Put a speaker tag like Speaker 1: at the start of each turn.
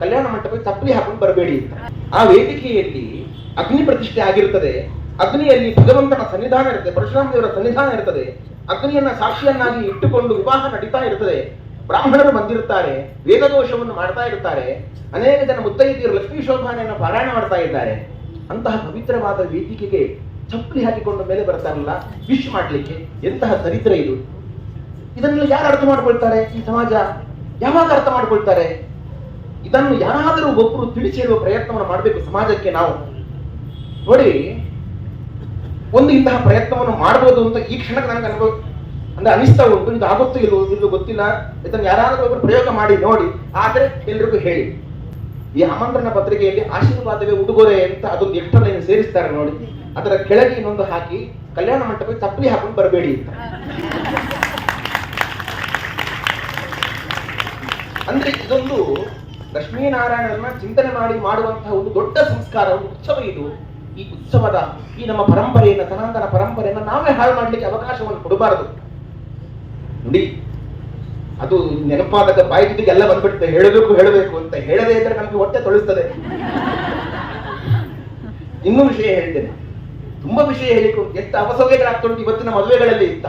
Speaker 1: ಕಲ್ಯಾಣ ಮಂಟಪಕ್ಕೆ ಚಪ್ಪಲಿ ಹಾಕೊಂಡು ಬರಬೇಡಿ ಅಂತ. ಆ ವೇದಿಕೆಯಲ್ಲಿ ಅಗ್ನಿ ಪ್ರತಿಷ್ಠೆ ಆಗಿರುತ್ತದೆ. ಅಗ್ನಿಯಲ್ಲಿ ಭಗವಂತನ ಸನ್ನಿಧಾನ ಇರುತ್ತೆ, ಪರಶುರಾಮ ದೇವರ ಸನ್ನಿಧಾನ ಇರ್ತದೆ. ಅಗ್ನಿಯನ್ನ ಸಾಕ್ಷಿಯನ್ನಾಗಿ ಇಟ್ಟುಕೊಂಡು ವಿವಾಹ ನಡೀತಾ ಇರ್ತದೆ. ಬ್ರಾಹ್ಮಣರು ಬಂದಿರುತ್ತಾರೆ, ವೇದದೋಷವನ್ನು ಮಾಡ್ತಾ ಇರ್ತಾರೆ. ಅನೇಕ ಜನ ಮುತ್ತೈದೆಯರು ಲಕ್ಷ್ಮೀ ಶೋಭಾನೆಯನ್ನು ಪಾರಾಯಣ ಮಾಡ್ತಾ ಇದ್ದಾರೆ. ಅಂತಹ ಪವಿತ್ರವಾದ ವೇದಿಕೆಗೆ ಚಪ್ಪಲಿ ಹಾಕಿಕೊಂಡು ಮೇಲೆ ಬರ್ತಾರಲ್ಲ ವಿಶ್ ಮಾಡ್ಲಿಕ್ಕೆ, ಎಂತಹ ದರಿದ್ರ ಇದು! ಇದನ್ನೆಲ್ಲ ಯಾರು ಅರ್ಥ ಮಾಡ್ಕೊಳ್ತಾರೆ? ಈ ಸಮಾಜ ಯಾವಾಗ ಅರ್ಥ ಮಾಡ್ಕೊಳ್ತಾರೆ? ಇದನ್ನು ಯಾರಾದರೂ ಒಬ್ಬರು ತಿಳಿಸಿ ಹೇಳುವ ಪ್ರಯತ್ನವನ್ನು ಮಾಡಬೇಕು ಸಮಾಜಕ್ಕೆ. ನಾವು ನೋಡಿ, ಒಂದು ಇಂತಹ ಪ್ರಯತ್ನವನ್ನು ಮಾಡಬಹುದು ಅಂತ ಈ ಕ್ಷಣಕ್ಕೆ ನನಗೆ ಅನುಭವ ಅಂದ್ರೆ ಅನಿಸ್ತಾ ಉಂಟು. ಇದು ಆಗುತ್ತೋ ಇಲ್ಲವೋ ಗೊತ್ತಿಲ್ಲ. ಇದನ್ನು ಯಾರಾದರೂ ಒಬ್ಬರು ಪ್ರಯೋಗ ಮಾಡಿ ನೋಡಿ, ಆದ್ರೆ ಎಲ್ರಿಗೂ ಹೇಳಿ. ಈ ಆಮಂತ್ರಣ ಪತ್ರಿಕೆಯಲ್ಲಿ ಆಶೀರ್ವಾದವೇ ಉಡುಗೊರೆ ಅಂತ ಅದೊಂದು ಎಕ್ಸ್ಟ್ರಾ ಲೈನ್ ಸೇರಿಸ್ತಾರೆ ನೋಡಿ. ಅದರ ಕೆಳಗೆ ಇನ್ನೊಂದು ಹಾಕಿ, ಕಲ್ಯಾಣ ಮಂಟಪಕ್ಕೆ ಚಪ್ಪಲಿ ಹಾಕೊಂಡು ಬರಬೇಡಿ ಅಂತ. ಅಂದ್ರೆ ಇದೊಂದು ಲಕ್ಷ್ಮೀನಾರಾಯಣರನ್ನ ಚಿಂತನೆ ಮಾಡಿ ಮಾಡುವಂತಹ ಒಂದು ದೊಡ್ಡ ಸಂಸ್ಕಾರ, ಒಂದು ಉತ್ಸವ ಇದು. ಈ ಉತ್ಸವದ ಈ ನಮ್ಮ ಪರಂಪರೆಯನ್ನ, ಸನಾತನ ಪರಂಪರೆಯನ್ನ ನಾವೇ ಹಾಳು ಮಾಡ್ಲಿಕ್ಕೆ ಅವಕಾಶವನ್ನು ಕೊಡಬಾರದು. ನೋಡಿ, ಅದು ನೆನಪಾದಾಗ ಬಾಯಿ ಜೊತೆಗೆ ಎಲ್ಲ ಬಂದ್ಬಿಡುತ್ತೆ. ಹೇಳಬೇಕು ಅಂತ ಹೇಳದೇ ಇದ್ರೆ ನಮ್ಗೆ ಹೊಟ್ಟೆ ತೊಳಿಸ್ತದೆ. ಇನ್ನೂ ವಿಷಯ ಹೇಳ್ತೇನೆ, ತುಂಬಾ ವಿಷಯ ಹೇಳಿಕೊಂಡು ಎಷ್ಟು ಅಪಸವ್ಯಗಳಾಗ್ತುಂಟು ಇವತ್ತಿನ ಮದುವೆಗಳಲ್ಲಿ ಇತ್ತ.